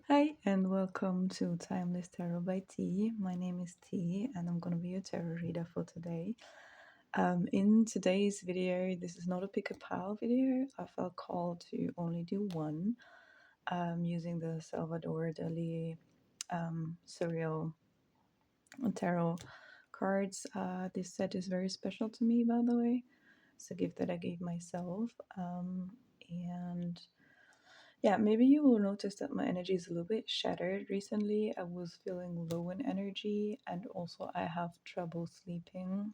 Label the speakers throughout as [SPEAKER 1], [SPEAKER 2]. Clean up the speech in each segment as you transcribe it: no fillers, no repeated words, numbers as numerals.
[SPEAKER 1] Hi, and welcome to Timeless Tarot by T. My name is T, and I'm going to be your tarot reader for today. In today's video, this is not a pick a pile video. I felt called to only do one using the Salvador Dali Surreal Tarot cards. This set is very special to me, by the way. It's a gift that I gave myself. And yeah, maybe you will notice that my energy is a little bit shattered recently. I was feeling low in energy, and also I have trouble sleeping.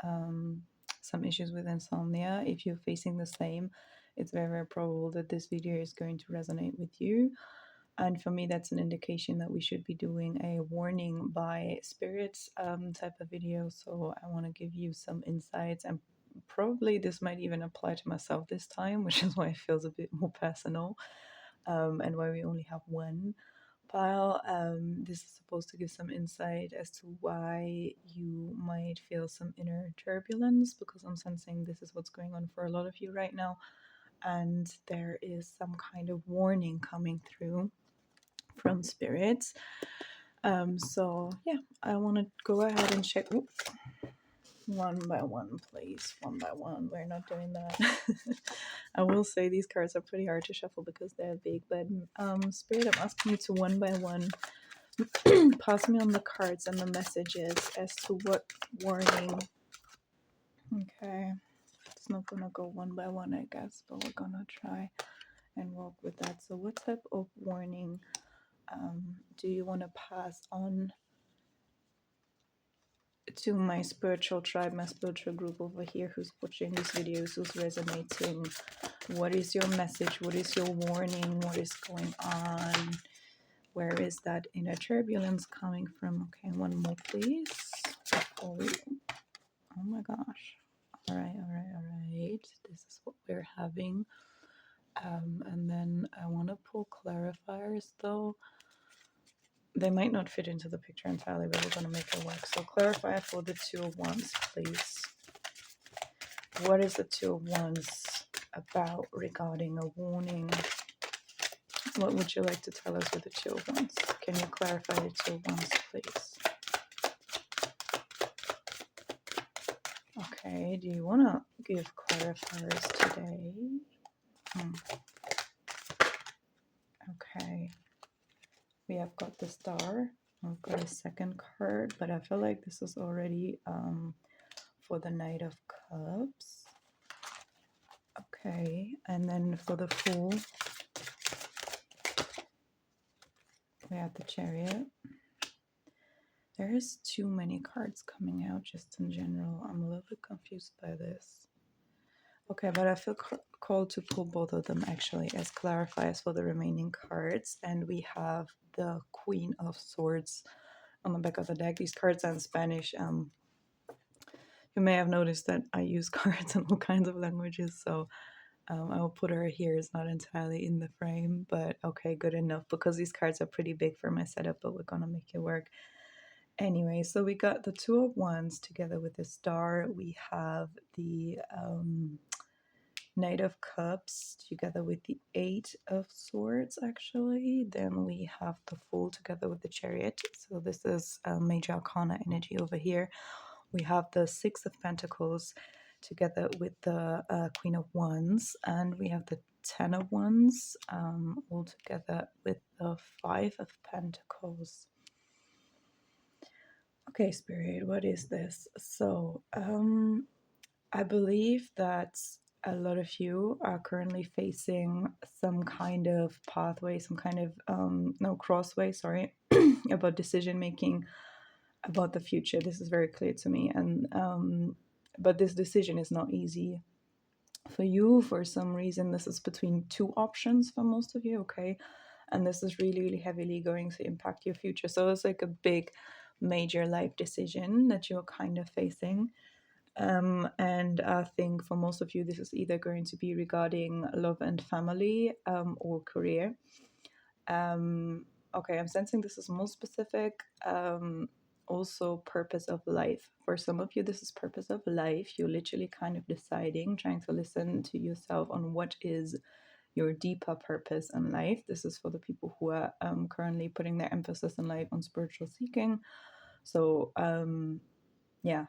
[SPEAKER 1] Um, some issues with insomnia. If you're facing the same, it's very, very probable that this video is going to resonate with you. And for me, that's an indication that we should be doing a warning by spirits type of video. So I want to give you some insights, and probably this might even apply to myself this time, which is why it feels a bit more personal, and why we only have one pile. This is supposed to give some insight as to why you might feel some inner turbulence, because I'm sensing this is what's going on for a lot of you right now, and there is some kind of warning coming through from spirits. So yeah, I want to go ahead and check. Oop, one by one, please. One by one. We're not doing that. I will say these cards are pretty hard to shuffle because they're big, but Spirit, I'm asking you to one by one pass me on the cards and the messages as to what warning. Okay, it's not gonna go one by one, I guess, but we're gonna try and walk with that. So, what type of warning do you want to pass on to my spiritual tribe, my spiritual group over here who's watching these videos, who's resonating? What is your message? What is your warning? What is going on? Where is that inner turbulence coming from? Okay, one more, please. Oh, oh my gosh. All right, all right, all right. This is what we're having. And then I want to pull clarifiers though. They might not fit into the picture entirely, but we're going to make it work. So clarifier for the Two of Wands, please. What is the Two of Wands about regarding a warning? What would you like to tell us with the Two of Wands? Can you clarify the Two of Wands, please? Okay, do you want to give clarifiers today? Okay, we have got the Star. I've got a second card, but I feel like this is already for the Knight of Cups. Okay, and then for the Fool, we have the Chariot. There is too many cards coming out just in general. I'm a little bit confused by this. Okay, but I feel called to pull both of them actually as clarifiers for the remaining cards. And we have the Queen of Swords on the back of the deck. These cards are in Spanish. You may have noticed that I use cards in all kinds of languages, so I will put her here. It's not entirely in the frame, but okay, good enough, because these cards are pretty big for my setup, but we're gonna make it work. Anyway, so we got the Two of Wands together with the Star. We have the Knight of Cups together with the Eight of Swords, actually. Then we have the Fool together with the Chariot. So this is Major Arcana energy over here. We have the Six of Pentacles together with the Queen of Wands. And we have the Ten of Wands all together with the Five of Pentacles. Okay, Spirit, what is this? So, I believe that a lot of you are currently facing some kind of pathway, some kind of, no, crossway, sorry, about decision making about the future. This is very clear to me. And, but this decision is not easy for you. For some reason, this is between two options for most of you, okay? And this is really, really heavily going to impact your future. So it's like a big, major life decision that you're kind of facing. And I think for most of you, this is either going to be regarding love and family or career. Okay, I'm sensing this is more specific. Also, purpose of life. For some of you, this is purpose of life. You're literally kind of deciding, trying to listen to yourself on what is your deeper purpose in life. This is for the people who are currently putting their emphasis in life on spiritual seeking. So yeah,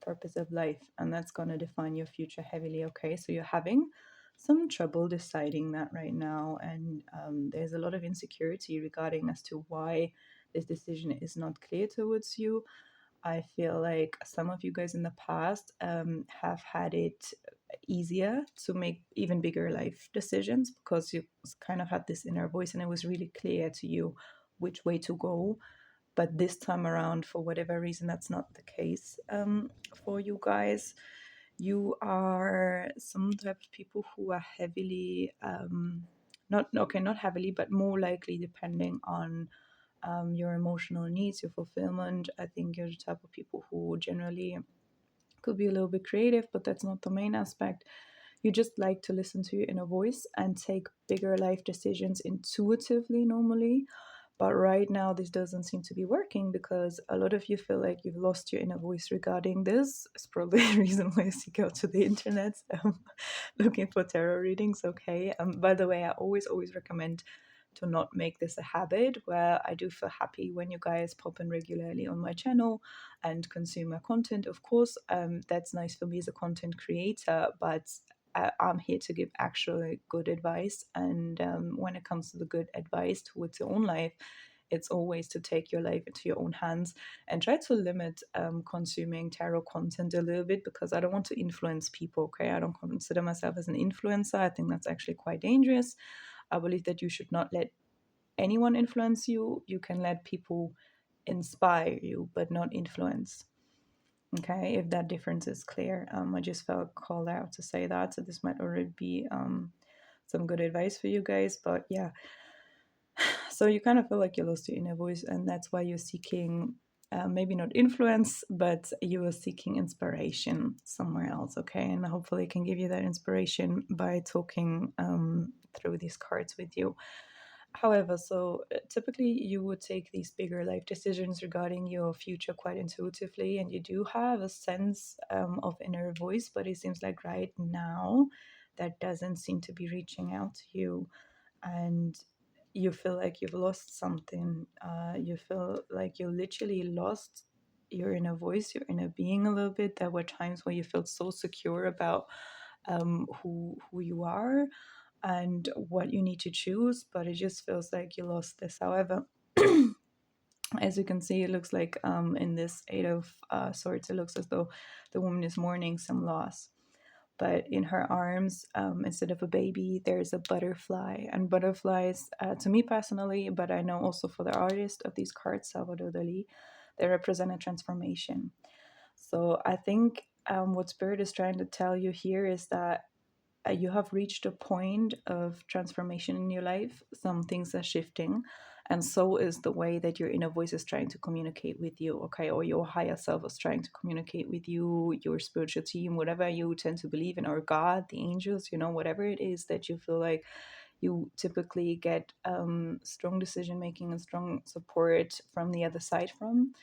[SPEAKER 1] purpose of life, and that's going to define your future heavily. Okay, so you're having some trouble deciding that right now, and there's a lot of insecurity regarding as to why this decision is not clear towards you. I feel like some of you guys in the past have had it easier to make even bigger life decisions because you kind of had this inner voice and it was really clear to you which way to go. But this time around, for whatever reason, that's not the case for you guys. You are some type of people who are heavily, not heavily, but more likely depending on your emotional needs, your fulfillment. I think you're the type of people who generally could be a little bit creative, but that's not the main aspect. You just like to listen to your inner voice and take bigger life decisions intuitively normally. But right now, this doesn't seem to be working because a lot of you feel like you've lost your inner voice regarding this. It's probably the reason why you go to the internet looking for tarot readings. Okay. By the way, I always recommend to not make this a habit, where I do feel happy when you guys pop in regularly on my channel and consume my content. Of course, that's nice for me as a content creator, but I'm here to give actually good advice. And when it comes to the good advice towards your own life, it's always to take your life into your own hands and try to limit consuming tarot content a little bit, because I don't want to influence people. Okay, I don't consider myself as an influencer. I think that's actually quite dangerous. I believe that you should not let anyone influence you. You can let people inspire you, but not influence. Okay, if that difference is clear. I just felt called out to say that. So this might already be some good advice for you guys. But yeah, so you kind of feel like you lost your inner voice, and that's why you're seeking maybe not influence, but you are seeking inspiration somewhere else. Okay, and hopefully I can give you that inspiration by talking through these cards with you. However, so typically you would take these bigger life decisions regarding your future quite intuitively, and you do have a sense of inner voice, but it seems like right now that doesn't seem to be reaching out to you, and you feel like you've lost something. You feel like you literally lost your inner voice, your inner being a little bit. There were times where you felt so secure about who you are and what you need to choose, but it just feels like you lost this. However, as you can see, it looks like in this Eight of Swords, it looks as though the woman is mourning some loss. But in her arms, instead of a baby, there's a butterfly. And butterflies, to me personally, but I know also for the artist of these cards, Salvador Dali, they represent a transformation. So I think what Spirit is trying to tell you here is that you have reached a point of transformation in your life. Some things are shifting, and so is the way that your inner voice is trying to communicate with you, okay, or your higher self is trying to communicate with you, your spiritual team, whatever you tend to believe in, or God, the angels, whatever it is that you feel like you typically get strong decision making and strong support from the other side from.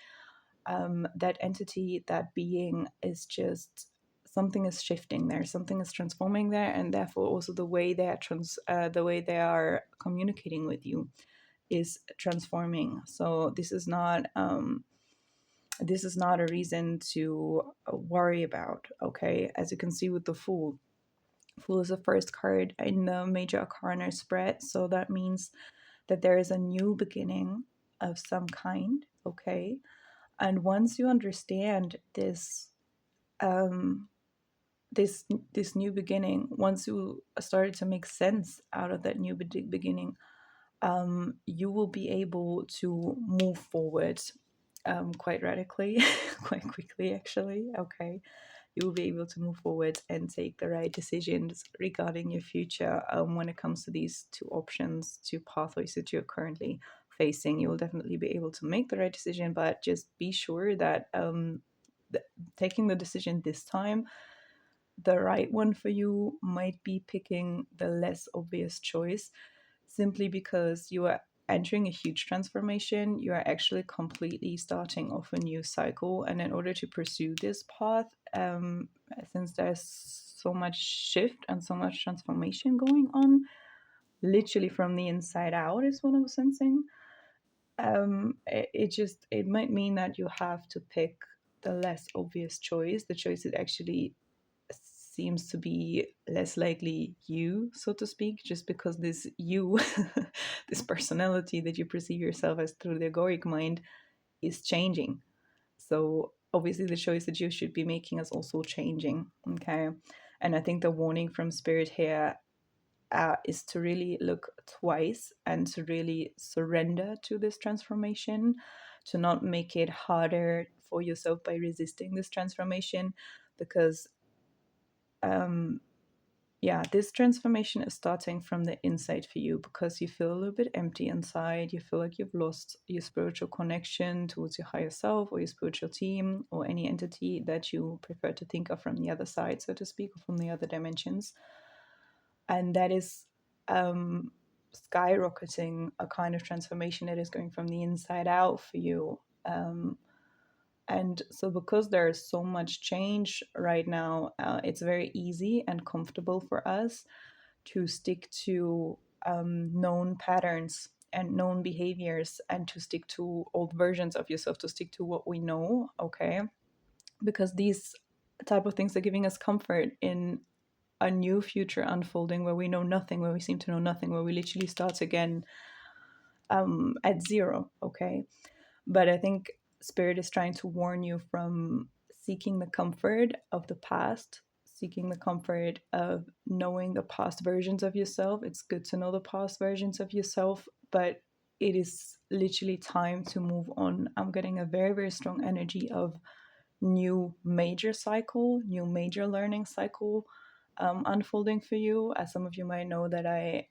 [SPEAKER 1] That entity, that being is just, something is shifting there, something is transforming there, and therefore also the way they are the way they are communicating with you is transforming. So this is not a reason to worry about. Okay, as you can see with the Fool. Fool is the first card in the major arcana spread, so that means that there is a new beginning of some kind. Okay, and once you understand this um this this new beginning, once you started to make sense out of that new beginning, you will be able to move forward quite radically quite quickly actually. Okay, you will be able to move forward and take the right decisions regarding your future. When it comes to these two options, two pathways that you're currently facing, you will definitely be able to make the right decision, but just be sure that taking the decision this time, the right one for you, might be picking the less obvious choice, simply because you are entering a huge transformation. You are actually completely starting off a new cycle. And in order to pursue this path, since there's so much shift and so much transformation going on, literally from the inside out, is what I'm sensing. It might mean that you have to pick the less obvious choice, the choice that actually seems to be less likely you, so to speak, just because this you, this personality that you perceive yourself as through the egoic mind, is changing. So obviously the choice that you should be making is also changing. Okay. And I think the warning from spirit here is to really look twice and to really surrender to this transformation, to not make it harder for yourself by resisting this transformation, because um, yeah, this transformation is starting from the inside for you, because you feel a little bit empty inside. You feel like you've lost your spiritual connection towards your higher self or your spiritual team or any entity that you prefer to think of from the other side, so to speak, or from the other dimensions. And that is um, skyrocketing a kind of transformation that is going from the inside out for you. And so, because there is so much change right now, it's very easy and comfortable for us to stick to known patterns and known behaviors, and to stick to old versions of yourself, to stick to what we know, okay? Because these type of things are giving us comfort in a new future unfolding where we know nothing, where we seem to know nothing, where we literally start again at zero, okay? But I think Spirit is trying to warn you from seeking the comfort of the past, seeking the comfort of knowing the past versions of yourself. It's good to know the past versions of yourself, but it is literally time to move on. I'm getting a very, very strong energy of new major cycle, new major learning cycle unfolding for you. As some of you might know, that I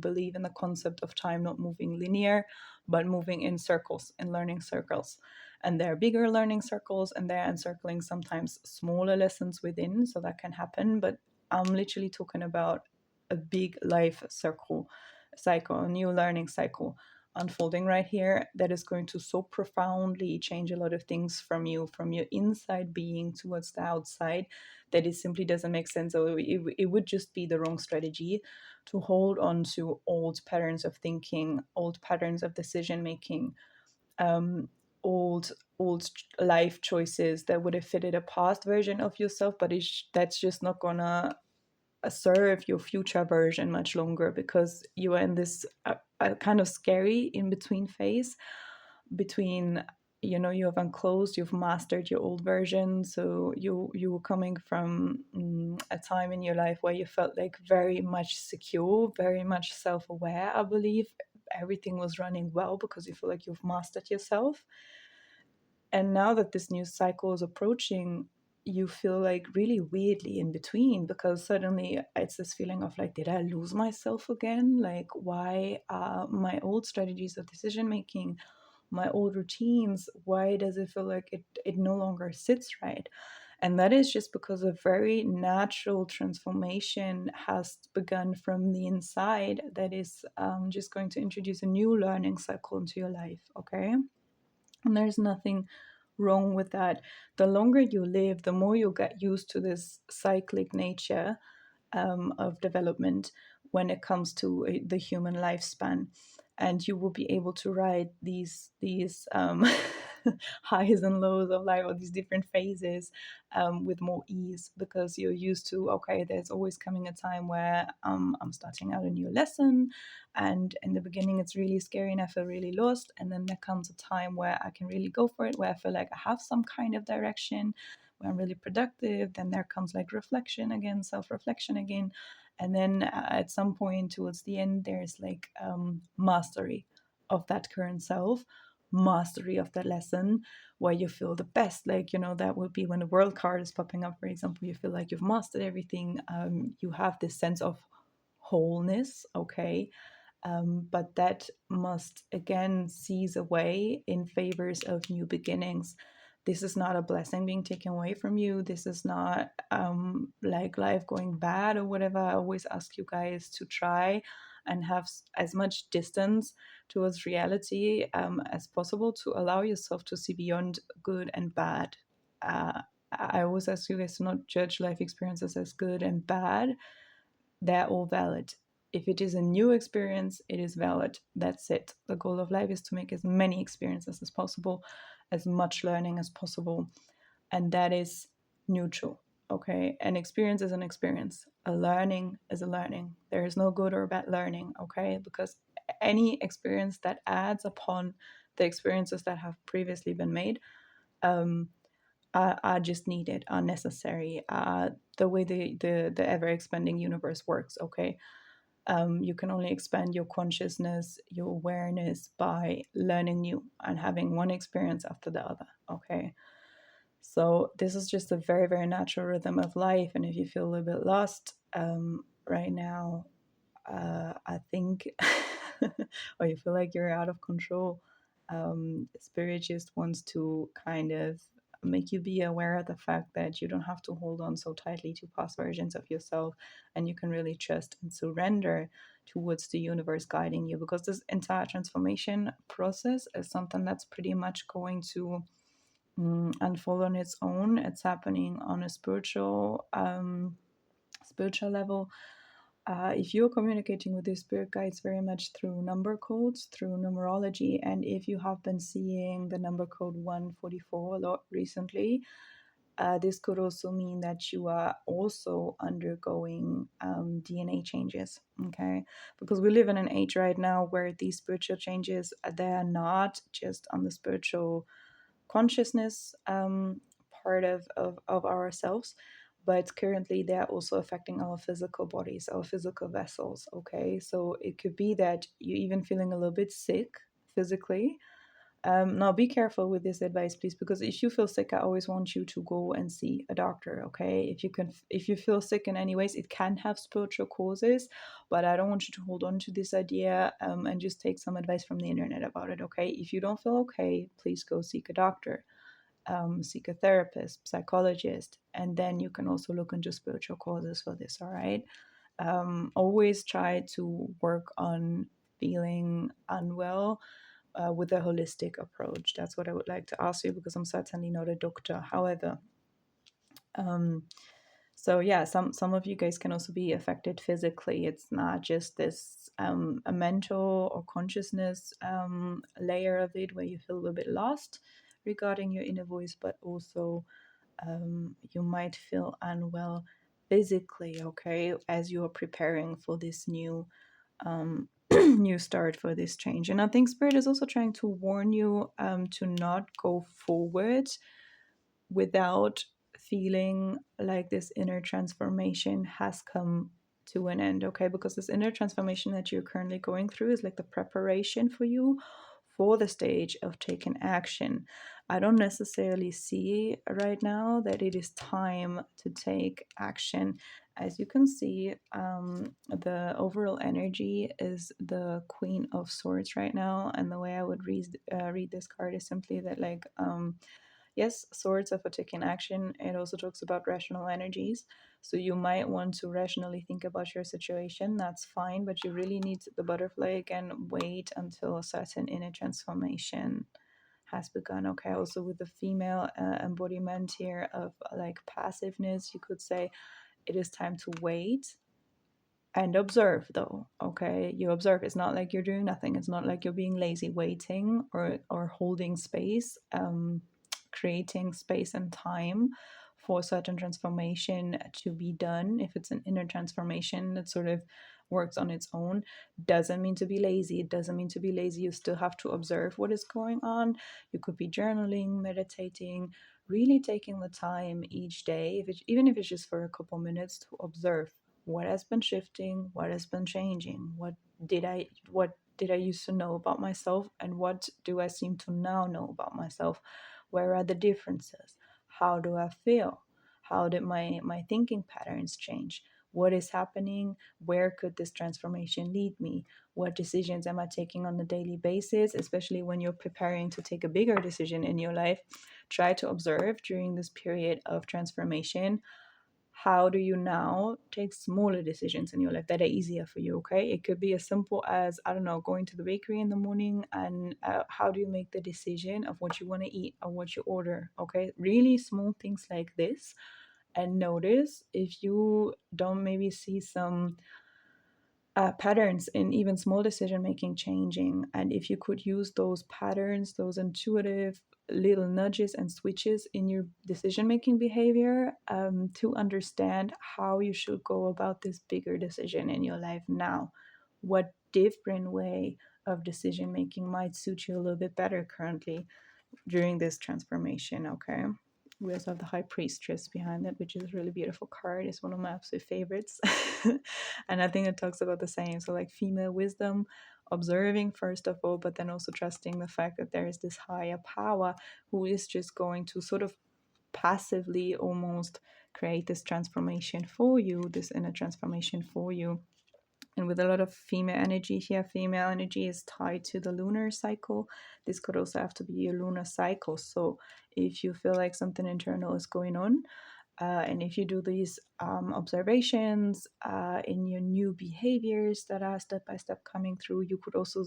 [SPEAKER 1] believe in the concept of time not moving linear, but moving in circles, in learning circles. And there are bigger learning circles, and they're encircling sometimes smaller lessons within, so that can happen. But I'm literally talking about a big life cycle, a new learning cycle unfolding right here, that is going to so profoundly change a lot of things from you, from your inside being towards the outside, that it simply doesn't make sense. So it would just be the wrong strategy to hold on to old patterns of thinking, old patterns of decision making, um, old life choices that would have fitted a past version of yourself, but that's just not gonna serve your future version much longer, because you are in this kind of scary in between phase between, you have unclosed, you've mastered your old version, so you were coming from a time in your life where you felt like very much secure, very much self-aware. I believe everything was running well because you feel like you've mastered yourself. And now that this new cycle is approaching, you feel like really weirdly in between, because suddenly it's this feeling of like, did I lose myself again? Like, why my old strategies of decision making, my old routines, why does it feel like it no longer sits right? And that is just because a very natural transformation has begun from the inside, that is just going to introduce a new learning cycle into your life, okay? And there's nothing wrong with that. The longer you live, the more you'll get used to this cyclic nature of development when it comes to the human lifespan, and you will be able to ride these highs and lows of life, or these different phases, with more ease, because you're used to, okay, there's always coming a time where I'm starting out a new lesson, and in the beginning it's really scary and I feel really lost, and then there comes a time where I can really go for it, where I feel like I have some kind of direction, where I'm really productive. Then there comes like reflection again, self-reflection again, and then at some point towards the end there's like mastery of that current self, mastery of that lesson, where you feel the best. Like, that would be when the world card is popping up, for example. You feel like you've mastered everything. You have this sense of wholeness, okay? But that must again seize away in favors of new beginnings. This is not a blessing being taken away from you. This is not like life going bad or whatever. I always ask you guys to try and have as much distance towards reality as possible, to allow yourself to see beyond good and bad. I always ask you guys to not judge life experiences as good and bad. They're all valid. If it is a new experience, it is valid. That's it. The goal of life is to make as many experiences as possible, as much learning as possible. And that is neutral. Okay. An experience is an experience. A learning is a learning. There is no good or bad learning. Okay. Because any experience that adds upon the experiences that have previously been made um, are just needed, are necessary, the way the ever expanding universe works. Okay. You can only expand your consciousness, your awareness by learning new and having one experience after the other. Okay. So this is just a very, very natural rhythm of life. And if you feel a little bit lost right now, I think, or you feel like you're out of control, Spirit just wants to kind of make you be aware of the fact that you don't have to hold on so tightly to past versions of yourself, and you can really trust and surrender towards the universe guiding you, because this entire transformation process is something that's pretty much going to unfold on its own. It's happening on a spiritual level. If you're communicating with your spirit guides very much through number codes, through numerology, and if you have been seeing the number code 144 a lot recently, this could also mean that you are also undergoing DNA changes. Okay, because we live in an age right now where these spiritual changes, they are not just on the spiritual consciousness part of ourselves, but currently they're also affecting our physical bodies, our physical vessels. Okay, so it could be that you're even feeling a little bit sick physically. Now be careful with this advice, please, because if you feel sick, I always want you to go and see a doctor. Okay, if you feel sick in any ways, it can have spiritual causes, but I don't want you to hold on to this idea and just take some advice from the internet about it. Okay, if you don't feel okay, please go seek a doctor, seek a therapist, psychologist, and then you can also look into spiritual causes for this. All right, always try to work on feeling unwell with a holistic approach. That's what I would like to ask you, because I'm certainly not a doctor. However, um, so yeah, some of you guys can also be affected physically. It's not just this a mental or consciousness layer of it where you feel a little bit lost regarding your inner voice, but also you might feel unwell physically. Okay, as you are preparing for this new new start, for this change. And I think Spirit is also trying to warn you to not go forward without feeling like this inner transformation has come to an end. Okay, because this inner transformation that you're currently going through is like the preparation for you for the stage of taking action. I don't necessarily see right now that it is time to take action. As you can see, the overall energy is the Queen of Swords right now, and the way I would read this card is simply that, like, yes, swords are for taking action. It also talks about rational energies. So you might want to rationally think about your situation. That's fine, but you really need the butterfly again. Wait until a certain inner transformation has begun. Okay. Also, with the female embodiment here of like passiveness, you could say it is time to wait and observe, though. Okay, you observe. It's not like you're doing nothing. It's not like you're being lazy, waiting or holding space, creating space and time for certain transformation to be done. If it's an inner transformation that sort of works on its own, doesn't mean to be lazy. It doesn't mean to be lazy. You still have to observe what is going on. You could be journaling, meditating, really taking the time each day, even if it's just for a couple minutes, to observe what has been shifting, what has been changing, what did I used to know about myself, and what do I seem to now know about myself? Where are the differences? How do I feel? How did my thinking patterns change? What is happening? Where could this transformation lead me? What decisions am I taking on a daily basis, especially when you're preparing to take a bigger decision in your life? Try to observe during this period of transformation, how do you now take smaller decisions in your life that are easier for you. Okay, it could be as simple as, I don't know, going to the bakery in the morning, and how do you make the decision of what you want to eat or what you order. Okay, really small things like this. And notice if you don't maybe see some patterns in even small decision making changing. And if you could use those patterns, those intuitive little nudges and switches in your decision making behavior, to understand how you should go about this bigger decision in your life now, what different way of decision making might suit you a little bit better currently during this transformation. Okay, we also have the high priestess behind it, which is a really beautiful card. It's one of my absolute favorites. And I think it talks about the same, so like female wisdom, observing first of all, but then also trusting the fact that there is this higher power who is just going to sort of passively almost create this transformation for you, this inner transformation for you. And with a lot of female energy here, female energy is tied to the lunar cycle. This could also have to be a lunar cycle. So if you feel like something internal is going on, and if you do these observations in your new behaviors that are step by step coming through, you could also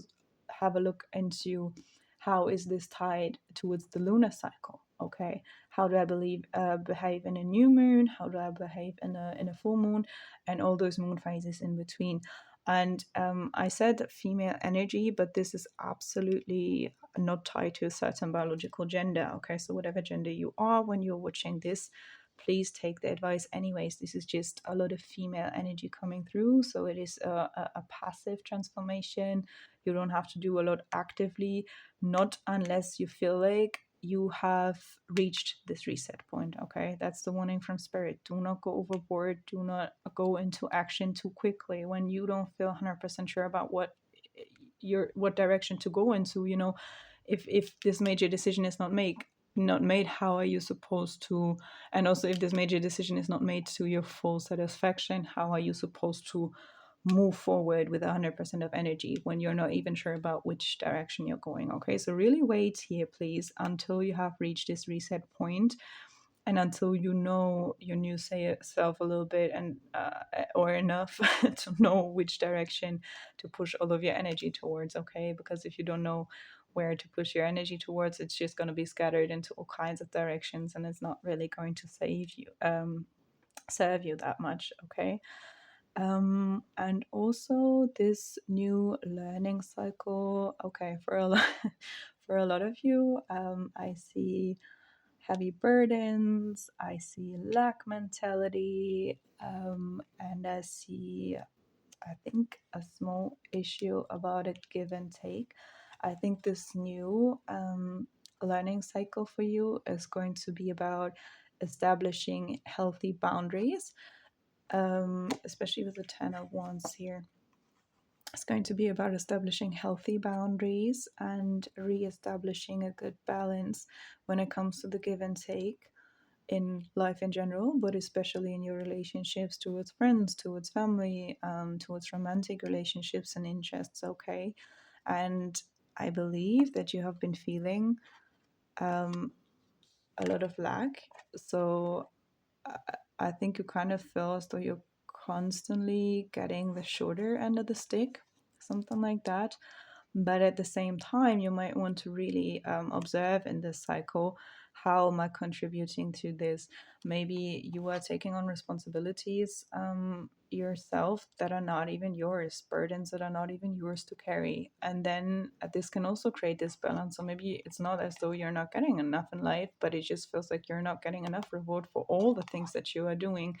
[SPEAKER 1] have a look into how is this tied towards the lunar cycle. Okay, how do I behave in a new moon? How do I behave in a full moon? And all those moon phases in between. And I said female energy, but this is absolutely not tied to a certain biological gender. Okay, so whatever gender you are when you're watching this, please take the advice anyways. This is just a lot of female energy coming through, so it is a passive transformation. You don't have to do a lot actively, not unless you feel like you have reached this reset point. Okay, that's the warning from spirit. Do not go overboard, do not go into action too quickly when you don't feel 100% sure about what direction to go into. If this major decision is not made, how are you supposed to, and also if this major decision is not made to your full satisfaction, how are you supposed to move forward with 100% of energy when you're not even sure about which direction you're going? Okay, so really wait here, please, until you have reached this reset point, and until you know your new self a little bit, and or enough to know which direction to push all of your energy towards. Okay, because if you don't know where to push your energy towards, it's just going to be scattered into all kinds of directions, and it's not really going to serve you that much. Okay. And also this new learning cycle. Okay, for a lot, for a lot of you, I see heavy burdens, I see lack mentality, and I see, I think, a small issue about a give and take. I think this new learning cycle for you is going to be about establishing healthy boundaries, especially with the 10 of Wands here. It's going to be about establishing healthy boundaries and re-establishing a good balance when it comes to the give and take in life in general, but especially in your relationships towards friends, towards family, towards romantic relationships and interests. Okay. And I believe that you have been feeling a lot of lack. So I think you kind of feel as though you're constantly getting the shorter end of the stick, something like that. But at the same time, you might want to really observe in this cycle, how am I contributing to this? Maybe you are taking on responsibilities yourself that are not even yours, burdens that are not even yours to carry. And then this can also create this balance. So maybe it's not as though you're not getting enough in life, but it just feels like you're not getting enough reward for all the things that you are doing.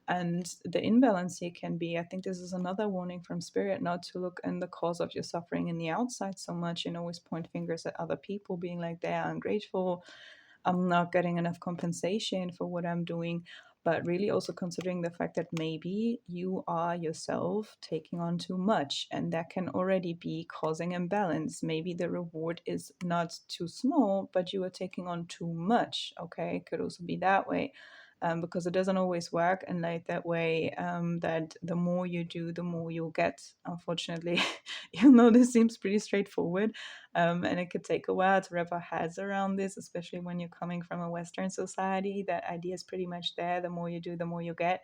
[SPEAKER 1] And the imbalance here can be, I think this is another warning from spirit, not to look in the cause of your suffering in the outside so much and always point fingers at other people, being like they're ungrateful, I'm not getting enough compensation for what I'm doing. But really also considering the fact that maybe you are yourself taking on too much, and that can already be causing imbalance. Maybe the reward is not too small, but you are taking on too much. Okay, it could also be that way. Because it doesn't always work in life that way, that the more you do, the more you'll get, unfortunately. Even though this seems pretty straightforward, and it could take a while to wrap our heads around this, especially when you're coming from a Western society. That idea is pretty much there. The more you do, the more you get.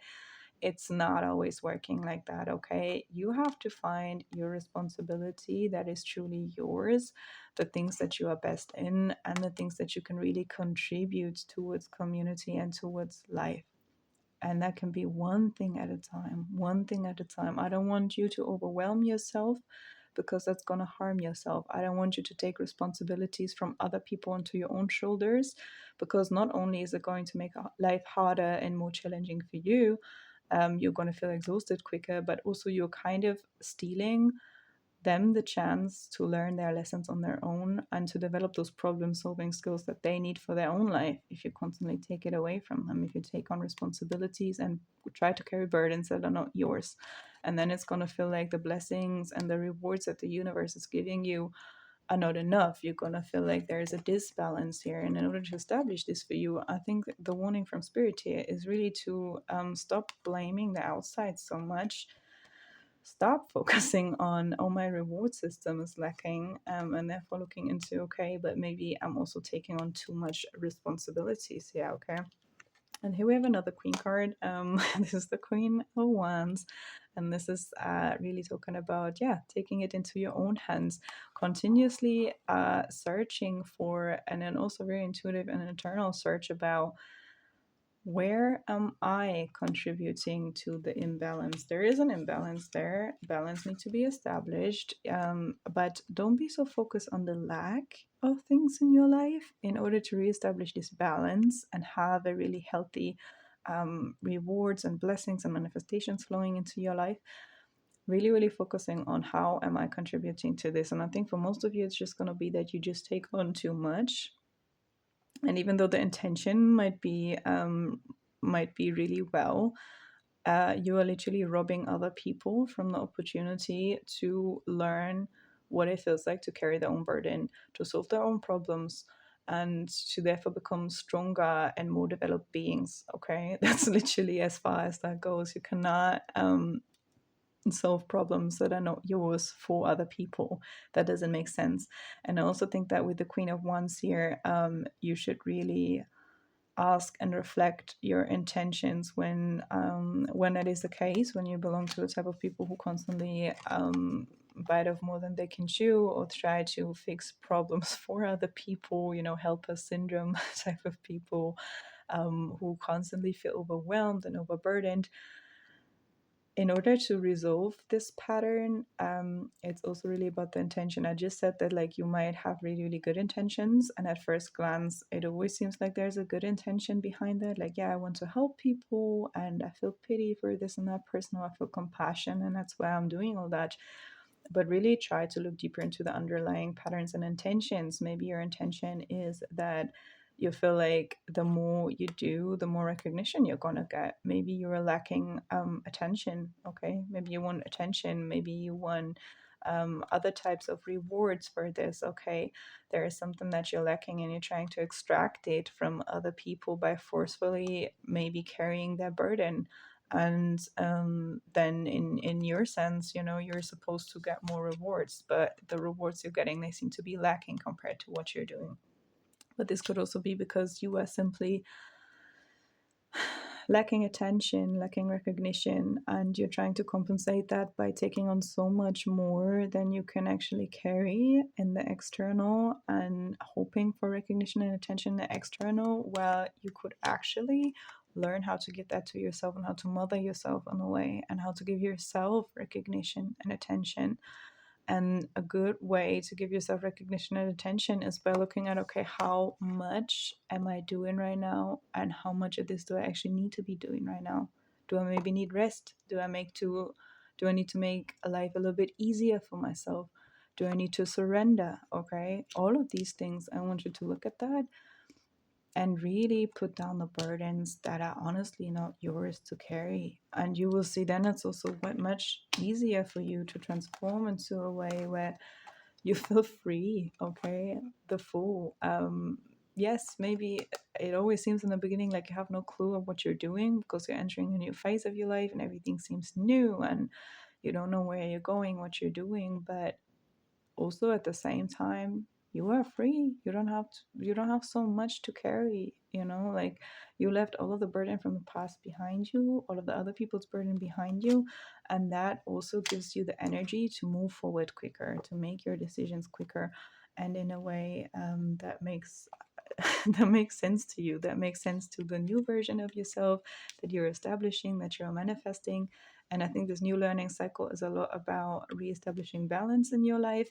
[SPEAKER 1] It's not always working like that. Okay, you have to find your responsibility that is truly yours, the things that you are best in, and the things that you can really contribute towards community and towards life. And that can be one thing at a time, one thing at a time. I don't want you to overwhelm yourself because that's going to harm yourself. I don't want you to take responsibilities from other people onto your own shoulders, because not only is it going to make life harder and more challenging for you, you're going to feel exhausted quicker, but also you're kind of stealing them the chance to learn their lessons on their own and to develop those problem solving skills that they need for their own life. If you constantly take it away from them, if you take on responsibilities and try to carry burdens that are not yours, and then it's going to feel like the blessings and the rewards that the universe is giving you are not enough. You're going to feel like there's a disbalance here. And in order to establish this for you, I think the warning from spirit here is really to stop blaming the outside so much. Stop focusing on, oh, my reward system is lacking, and therefore looking into, okay, but maybe I'm also taking on too much responsibilities here. Okay. And here we have another queen card. This is the Queen of Wands, and this is really talking about, yeah, taking it into your own hands, continuously searching for, and then also very intuitive and internal search about, where am I contributing to the imbalance? There is an imbalance there. Balance needs to be established. But don't be so focused on the lack of things in your life. In order to reestablish this balance and have a really healthy rewards and blessings and manifestations flowing into your life, really, really focusing on how am I contributing to this. And I think for most of you, it's just going to be that you just take on too much, and even though the intention might be really well, you are literally robbing other people from the opportunity to learn what it feels like to carry their own burden, to solve their own problems, and to therefore become stronger and more developed beings. Okay, that's literally as far as that goes. You cannot solve problems that are not yours for other people. That doesn't make sense. And I also think that with the Queen of Wands here, you should really ask and reflect your intentions when that is the case, when you belong to the type of people who constantly bite off more than they can chew, or try to fix problems for other people, helper syndrome type of people, who constantly feel overwhelmed and overburdened. In order to resolve this pattern, it's also really about the intention. I just said that, like, you might have really, really good intentions, and at first glance it always seems like there's a good intention behind that, like, yeah, I want to help people and I feel pity for this and that person, or I feel compassion, and that's why I'm doing all that. But really try to look deeper into the underlying patterns and intentions. Maybe your intention is that you feel like the more you do, the more recognition you're gonna get. Maybe you're lacking attention. Okay, maybe you want attention. Maybe you want other types of rewards for this. Okay, there is something that you're lacking, and you're trying to extract it from other people by forcefully maybe carrying their burden. And then in your sense, you're supposed to get more rewards, but the rewards you're getting, they seem to be lacking compared to what you're doing. But this could also be because you are simply lacking attention, lacking recognition, and you're trying to compensate that by taking on so much more than you can actually carry in the external, and hoping for recognition and attention in the external, while you could actually learn how to give that to yourself, and how to mother yourself in a way, and how to give yourself recognition and attention. And a good way to give yourself recognition and attention is by looking at, okay, how much am I doing right now? And how much of this do I actually need to be doing right now? Do I maybe need rest? Do I need to make a life a little bit easier for myself? Do I need to surrender? Okay. All of these things, I want you to look at that and really put down the burdens that are honestly not yours to carry. And you will see then it's also much easier for you to transform into a way where you feel free. Okay, the Fool. Yes, maybe it always seems in the beginning like you have no clue of what you're doing, because you're entering a new phase of your life and everything seems new, and you don't know where you're going, what you're doing. But also at the same time, you are free. You don't have so much to carry, like, you left all of the burden from the past behind you, all of the other people's burden behind you, and that also gives you the energy to move forward quicker, to make your decisions quicker, and in a way that makes that makes sense to you, that makes sense to the new version of yourself that you're establishing, that you're manifesting. And I think this new learning cycle is a lot about reestablishing balance in your life.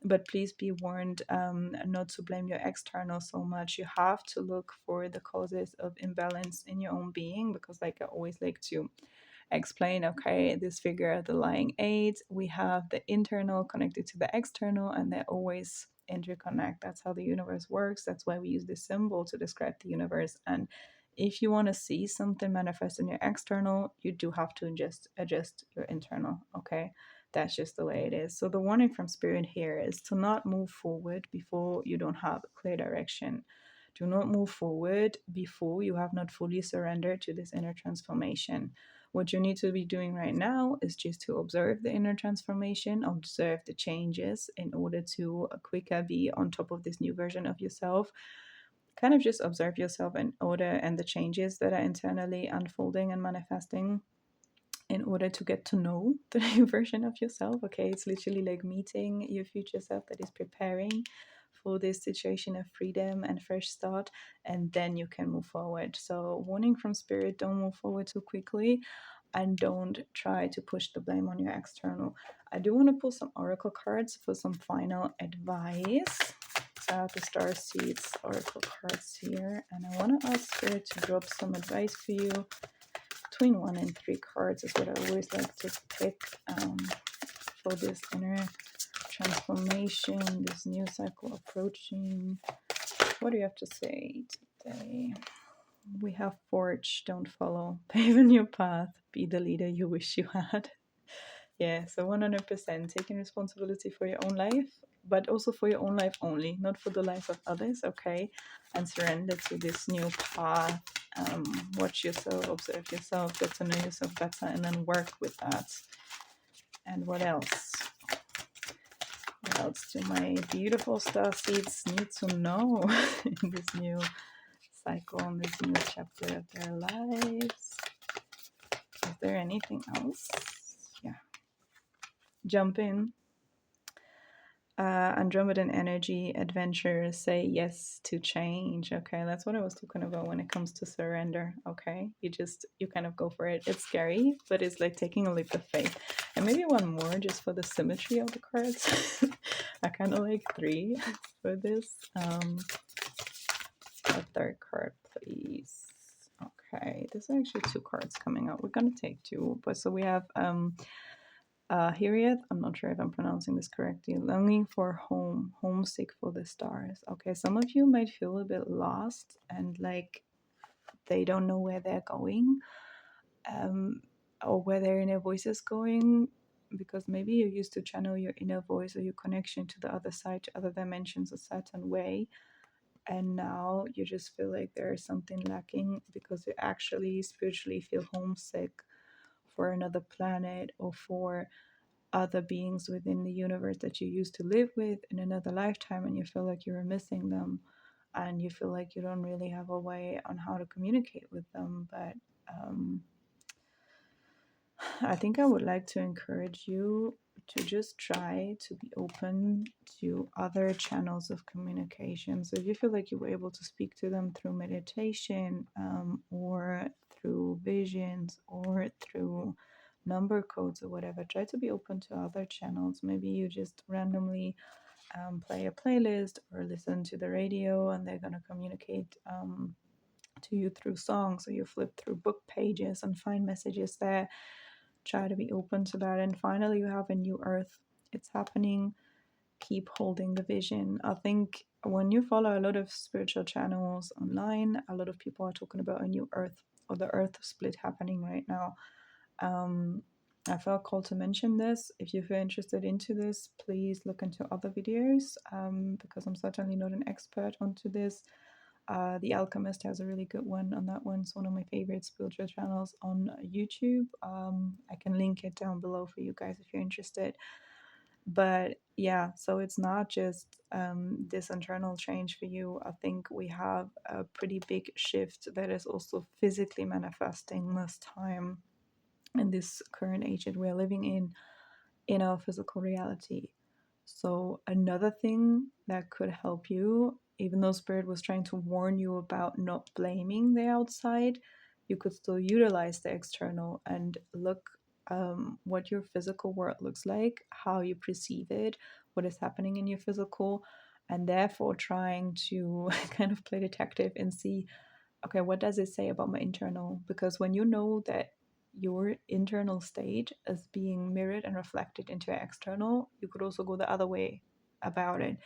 [SPEAKER 1] But please be warned, not to blame your external so much. You have to look for the causes of imbalance in your own being, because like I always like to explain, okay, this figure, the lying eight, we have the internal connected to the external, and they always interconnect. That's how the universe works. That's why we use this symbol to describe the universe. And if you want to see something manifest in your external, you do have to just adjust your internal. Okay, that's just the way it is. So the warning from spirit here is to not move forward before you don't have a clear direction. Do not move forward before you have not fully surrendered to this inner transformation. What you need to be doing right now is just to observe the inner transformation, observe the changes in order to quicker be on top of this new version of yourself. Kind of just observe yourself in order and the changes that are internally unfolding and manifesting in order to get to know the new version of yourself. Okay, it's literally like meeting your future self that is preparing for this situation of freedom and fresh start, and then you can move forward. So warning from spirit, don't move forward too quickly, and don't try to push the blame on your external. I do want to pull some oracle cards for some final advice. So I have the star seeds oracle cards here, and I want to ask spirit to drop some advice for you. Between 1 and 3 cards is what I always like to pick, for this inner transformation, this new cycle approaching. What do you have to say today? We have forge, don't follow, pave a new path, be the leader you wish you had. Yeah, so 100% taking responsibility for your own life, but also for your own life only, not for the life of others, okay? And surrender to this new path. Watch yourself, observe yourself, get to know yourself better, and then work with that. And what else? What else do my beautiful star seeds need to know in this new cycle, in this new chapter of their lives? Is there anything else? Yeah. Jump in. Andromedan energy, adventure, say yes to change. Okay, that's what I was talking about when it comes to surrender. Okay, you kind of go for it. It's scary, but it's like taking a leap of faith. And maybe one more just for the symmetry of the cards. I kind of like 3 for this. A third card, please. Okay, there's actually 2 cards coming out. We're gonna take 2, but so we have Harriet, I'm not sure if I'm pronouncing this correctly, longing for home, homesick for the stars. Okay, some of you might feel a bit lost and like they don't know where they're going, or where their inner voice is going, because maybe you used to channel your inner voice or your connection to the other side, to other dimensions a certain way, and now you just feel like there is something lacking because you actually spiritually feel homesick for another planet or for other beings within the universe that you used to live with in another lifetime, and you feel like you're missing them, and you feel like you don't really have a way on how to communicate with them. But I think I would like to encourage you to just try to be open to other channels of communication. So if you feel like you were able to speak to them through meditation, or through visions, or through number codes or whatever, try to be open to other channels. Maybe you just randomly play a playlist or listen to the radio, and they're going to communicate to you through songs, or you flip through book pages and find messages there. Try to be open to that. And finally, you have a new earth. It's happening. Keep holding the vision. I think when you follow a lot of spiritual channels online, a lot of people are talking about a new earth, or the earth split happening right now. I felt called to mention this. If you feel interested into this, please look into other videos, because I'm certainly not an expert onto this. The Alchemist has a really good one on that one. It's one of my favorite spiritual channels on YouTube. I can link it down below for you guys if you're interested. But yeah, so it's not just this internal change for you. I think we have a pretty big shift that is also physically manifesting this time, in this current age that we're living in our physical reality. So another thing that could help you even though spirit was trying to warn you about not blaming the outside, you could still utilize the external and look what your physical world looks like, how you perceive it, what is happening in your physical, and therefore trying to kind of play detective and see, okay, what does it say about my internal? Because when you know that your internal state is being mirrored and reflected into your external, you could also go the other way about it.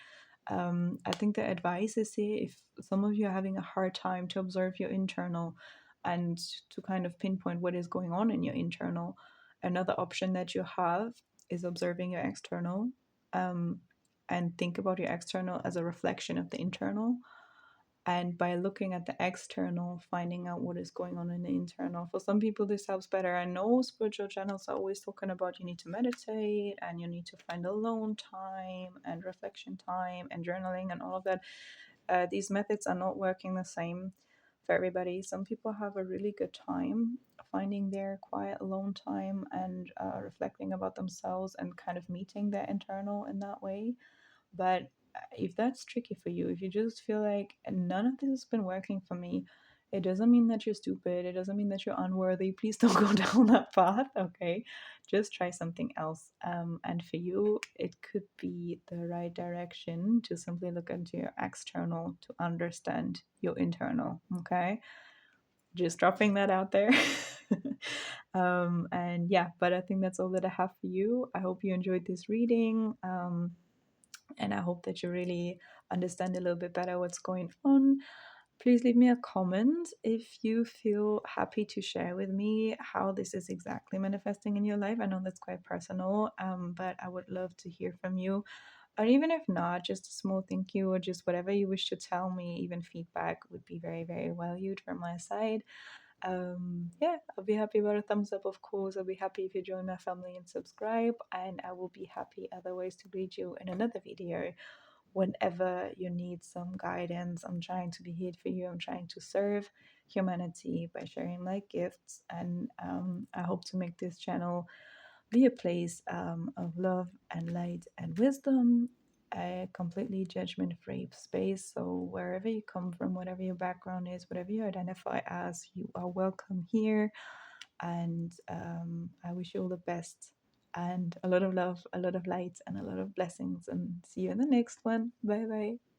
[SPEAKER 1] I think the advice is here, if some of you are having a hard time to observe your internal and to kind of pinpoint what is going on in your internal, another option that you have is observing your external, um, and think about your external as a reflection of the internal. And by looking at the external, finding out what is going on in the internal. For some people this helps better. I know spiritual channels are always talking about you need to meditate and you need to find alone time and reflection time and journaling and all of that. These methods are not working the same for everybody. Some people have a really good time finding their quiet alone time and reflecting about themselves and kind of meeting their internal in that way. But if that's tricky for you, if you just feel like none of this has been working for me, it doesn't mean that you're stupid. It doesn't mean that you're unworthy. Please don't go down that path, okay? Just try something else. And for you, it could be the right direction to simply look into your external to understand your internal, okay? Just dropping that out there. And yeah, but I think that's all that I have for you. I hope you enjoyed this reading. And I hope that you really understand a little bit better what's going on. Please leave me a comment if you feel happy to share with me how this is exactly manifesting in your life. I know that's quite personal, but I would love to hear from you. Or even if not, just a small thank you or just whatever you wish to tell me, even feedback would be very, very valued from my side. Yeah, I'll be happy about a thumbs up, of course. I'll be happy if you join my family and subscribe, and I will be happy otherwise to greet you in another video whenever you need some guidance. I'm trying to be here for you. I'm trying to serve humanity by sharing my gifts, and I hope to make this channel be a place of love and light and wisdom, a completely judgment free space. So, wherever you come from, whatever your background is, whatever you identify as, you are welcome here. And I wish you all the best and a lot of love, a lot of light, and a lot of blessings. And see you in the next one. Bye bye.